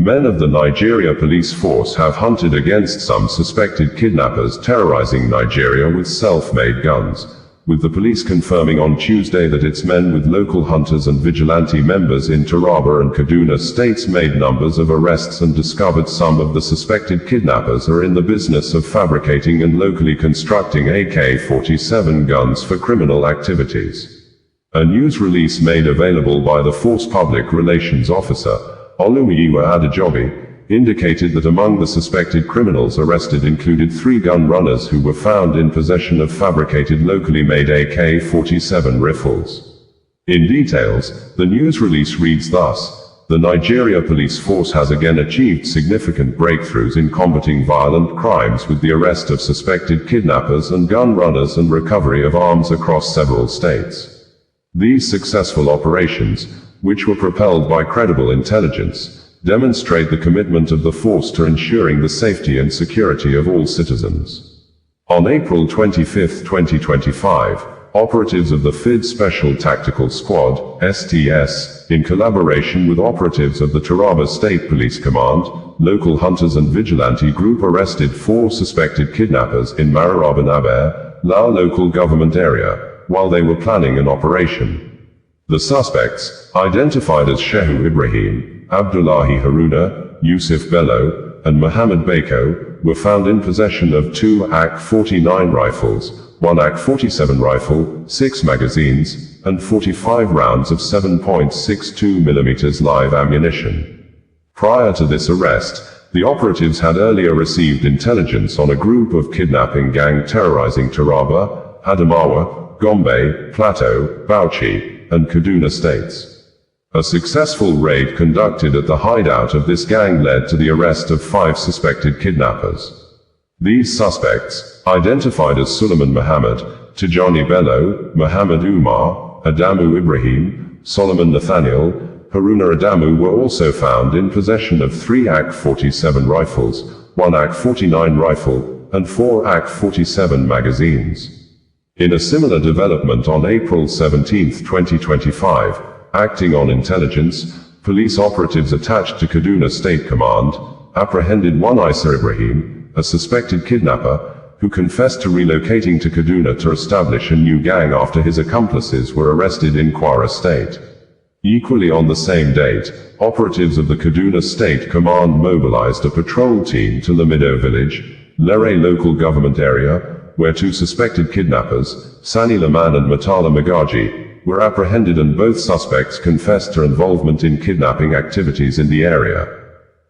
Men of the Nigeria police force have hunted against some suspected kidnappers terrorizing Nigeria with self-made guns, with the police confirming on Tuesday that its men with local hunters and vigilante members in Taraba and Kaduna states made numbers of arrests and discovered some of the suspected kidnappers are in the business of fabricating and locally constructing AK-47 guns for criminal activities. A news release made available by the force public relations officer, Olumiyiwa Adejobi, indicated that among the suspected criminals arrested included 3 gun runners who were found in possession of fabricated locally made AK-47 rifles. In details, the news release reads thus: the Nigeria police force has again achieved significant breakthroughs in combating violent crimes with the arrest of suspected kidnappers and gun runners and recovery of arms across several states. These successful operations, which were propelled by credible intelligence, demonstrate the commitment of the force to ensuring the safety and security of all citizens. On April 25, 2025, operatives of the FID Special Tactical Squad, STS, in collaboration with operatives of the Taraba State Police Command, local hunters and vigilante group arrested 4 suspected kidnappers in Bandar Abbas, Lao local government area, while they were planning an operation. The suspects, identified as Shehu Ibrahim, Abdullahi Haruna, Yusuf Bello, and Muhammad Bako, were found in possession of 2 AK-49 rifles, 1 AK-47 rifle, 6 magazines, and 45 rounds of 7.62 mm live ammunition. Prior to this arrest, the operatives had earlier received intelligence on a group of kidnapping gang terrorizing Taraba, Adamawa, Gombe, Plateau, Bauchi, and Kaduna states. A successful raid conducted at the hideout of this gang led to the arrest of 5 suspected kidnappers. These suspects, identified as Suleiman Muhammad, Tijani Bello, Muhammad Umar, Adamu Ibrahim, Solomon Nathaniel, Haruna Adamu, were also found in possession of 3 AK-47 rifles, 1 AK-49 rifle, and 4 AK-47 magazines. In a similar development on April 17, 2025, acting on intelligence, police operatives attached to Kaduna State Command apprehended one Isa Ibrahim, a suspected kidnapper, who confessed to relocating to Kaduna to establish a new gang after his accomplices were arrested in Kwara State. Equally on the same date, operatives of the Kaduna State Command mobilized a patrol team to Lamido Village, Lere local government area, where 2 suspected kidnappers, Sani Laman and Matala Magaji, were apprehended, and both suspects confessed to involvement in kidnapping activities in the area.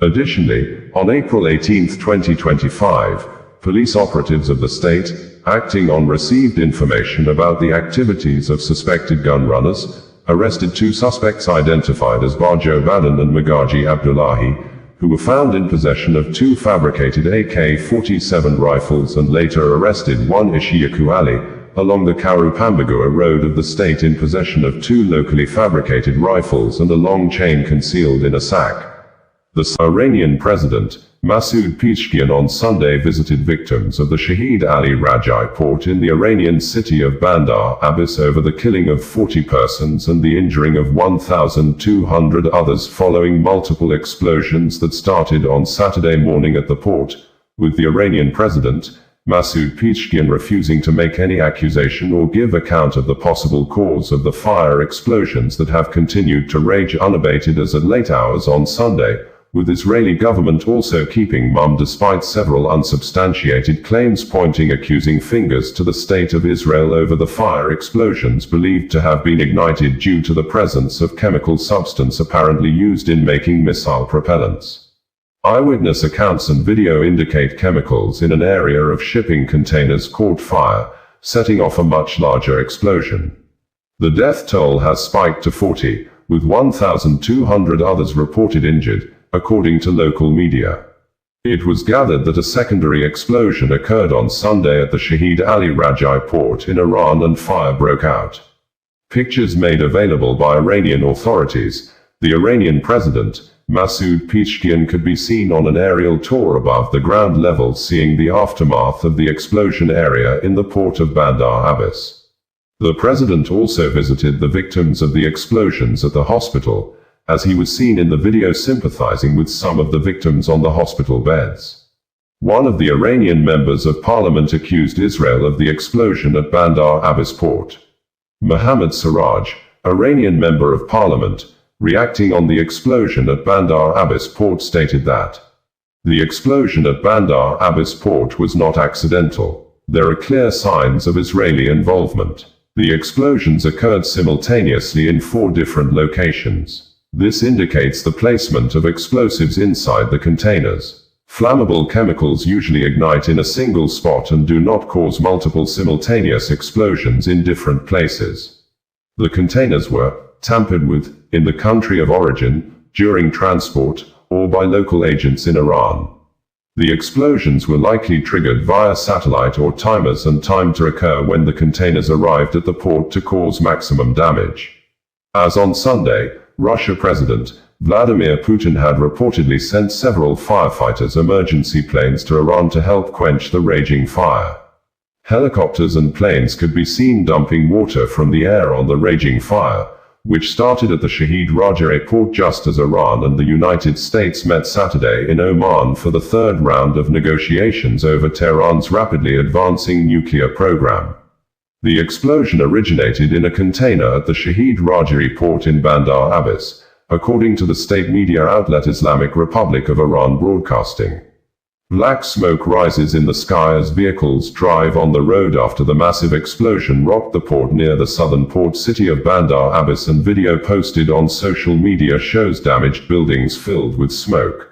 Additionally, on April 18, 2025, police operatives of the state, acting on received information about the activities of suspected gun runners, arrested 2 suspects identified as Barjo Badan and Magaji Abdullahi, who were found in possession of 2 fabricated AK-47 rifles, and later arrested one Ishiyaku Ali, along the Karupambagua road of the state in possession of 2 locally fabricated rifles and a long chain concealed in a sack. The Iranian President, Masoud Pezeshkian, on Sunday visited victims of the Shaheed Ali Rajai port in the Iranian city of Bandar Abbas over the killing of 40 persons and the injuring of 1,200 others following multiple explosions that started on Saturday morning at the port, with the Iranian President, Masoud Pezeshkian, refusing to make any accusation or give account of the possible cause of the fire explosions that have continued to rage unabated as at late hours on Sunday, with Israeli government also keeping mum despite several unsubstantiated claims pointing accusing fingers to the state of Israel over the fire explosions believed to have been ignited due to the presence of chemical substance apparently used in making missile propellants. Eyewitness accounts and video indicate chemicals in an area of shipping containers caught fire, setting off a much larger explosion. The death toll has spiked to 40, with 1,200 others reported injured, according to local media. It was gathered that a secondary explosion occurred on Sunday at the Shaheed Ali Rajai port in Iran and fire broke out. Pictures made available by Iranian authorities, the Iranian President, Masoud Pezeshkian, could be seen on an aerial tour above the ground level seeing the aftermath of the explosion area in the port of Bandar Abbas. The president also visited the victims of the explosions at the hospital, as he was seen in the video sympathizing with some of the victims on the hospital beds. One of the Iranian members of parliament accused Israel of the explosion at Bandar Abbas port. Mohammad Siraj, Iranian member of parliament, reacting on the explosion at Bandar Abbas port, stated that the explosion at Bandar Abbas port was not accidental. There are clear signs of Israeli involvement. The explosions occurred simultaneously in 4 different locations. This indicates the placement of explosives inside the containers. Flammable chemicals usually ignite in a single spot and do not cause multiple simultaneous explosions in different places. The containers were tampered with, in the country of origin, during transport, or by local agents in Iran. The explosions were likely triggered via satellite or timers and timed to occur when the containers arrived at the port to cause maximum damage. As on Sunday, Russia President Vladimir Putin had reportedly sent several firefighters' emergency planes to Iran to help quench the raging fire. Helicopters and planes could be seen dumping water from the air on the raging fire, which started at the Shaheed Rajai port just as Iran and the United States met Saturday in Oman for the 3rd round of negotiations over Tehran's rapidly advancing nuclear program. The explosion originated in a container at the Shaheed Rajai port in Bandar Abbas, according to the state media outlet Islamic Republic of Iran Broadcasting. Black smoke rises in the sky as vehicles drive on the road after the massive explosion rocked the port near the southern port city of Bandar Abbas, and video posted on social media shows damaged buildings filled with smoke.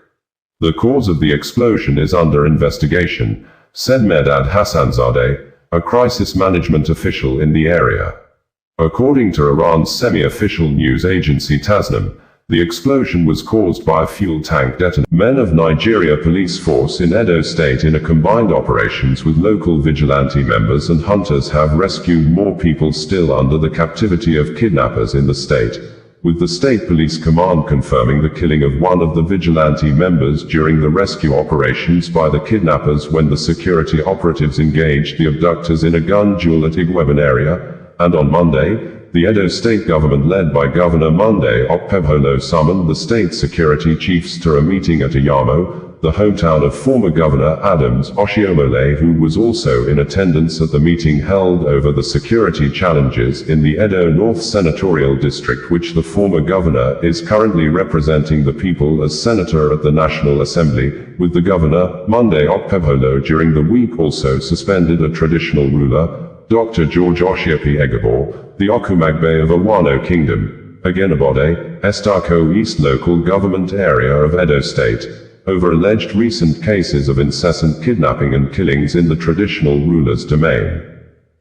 The cause of the explosion is under investigation, said Mehrdad Hassanzadeh, a crisis management official in the area. According to Iran's semi-official news agency Tasnim, the explosion was caused by a fuel tank detonator. Men of Nigeria police force in Edo State, in a combined operations with local vigilante members and hunters, have rescued more people still under the captivity of kidnappers in the state, with the state police command confirming the killing of one of the vigilante members during the rescue operations by the kidnappers when the security operatives engaged the abductors in a gun duel at Igwebon area. And on Monday, the Edo state government led by Governor Monday Okpebholo summoned the state security chiefs to a meeting at Iyamo, the hometown of former Governor Adams Oshiomhole, who was also in attendance at the meeting held over the security challenges in the Edo North Senatorial District, which the former governor is currently representing the people as senator at the National Assembly, with the governor, Monday Okpebholo, during the week also suspended a traditional ruler, Dr. George Oshiepi Egabor, the Okumagbe of Awano Kingdom, Agenabode, Estako East local government area of Edo State, over alleged recent cases of incessant kidnapping and killings in the traditional ruler's domain.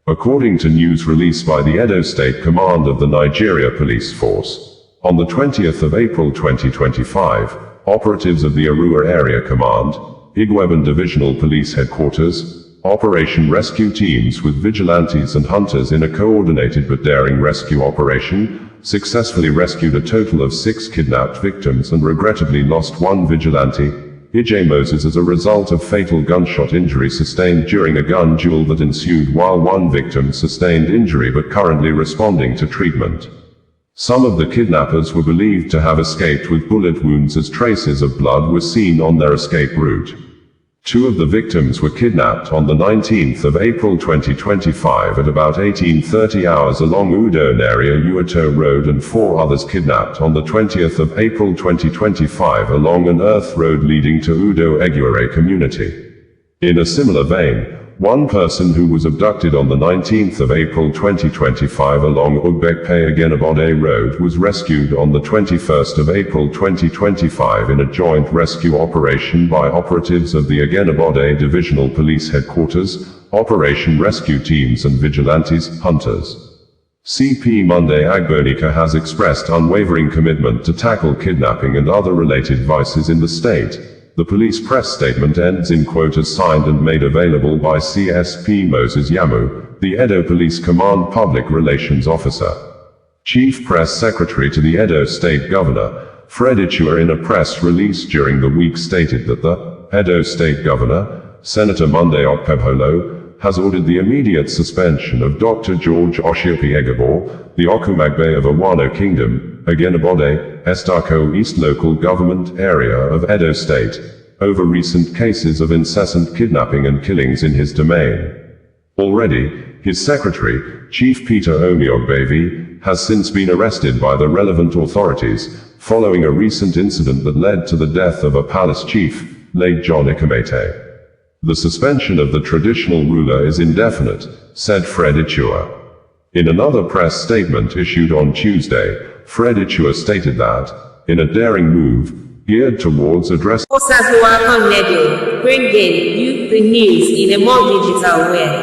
According to news released by the Edo State Command of the Nigeria Police Force, on the 20th of April 2025, operatives of the Arua Area Command, Igwebon Divisional Police Headquarters, Operation Rescue teams with vigilantes and hunters in a coordinated but daring rescue operation, successfully rescued a total of 6 kidnapped victims and regrettably lost 1 vigilante, Ije Moses, as a result of fatal gunshot injury sustained during a gun duel that ensued, while 1 victim sustained injury but currently responding to treatment. Some of the kidnappers were believed to have escaped with bullet wounds, as traces of blood were seen on their escape route. 2 of the victims were kidnapped on the 19th of April 2025 at about 18:30 hours along Udon area Uato Road, and 4 others kidnapped on the 20th of April 2025 along an earth road leading to Udo Eguere community. In a similar vein, 1 person who was abducted on the 19th of April 2025 along Ugbekpe Agenabode Road was rescued on the 21st of April 2025 in a joint rescue operation by operatives of the Agenabode Divisional Police Headquarters, Operation Rescue Teams and Vigilantes, Hunters. CP Monday Agbonika has expressed unwavering commitment to tackle kidnapping and other related vices in the state. The police press statement ends in quote, as signed and made available by CSP Moses Yamu, the Edo Police Command Public Relations Officer. Chief Press Secretary to the Edo State Governor, Fred Ichua, in a press release during the week stated that the Edo State Governor, Senator Monday Okpebholo, has ordered the immediate suspension of Dr. George Oshiopi Egabor, the Okumagbe of Awano Kingdom, Agenabode, Estako East Local Government Area of Edo State, over recent cases of incessant kidnapping and killings in his domain. Already, his secretary, Chief Peter Omiogbevi, has since been arrested by the relevant authorities, following a recent incident that led to the death of a palace chief, late John Ikamete. The suspension of the traditional ruler is indefinite, said Fred Ichua. In another press statement issued on Tuesday, Fred Ichua stated that, in a daring move, geared towards addressing bringing you the news in a more digital way.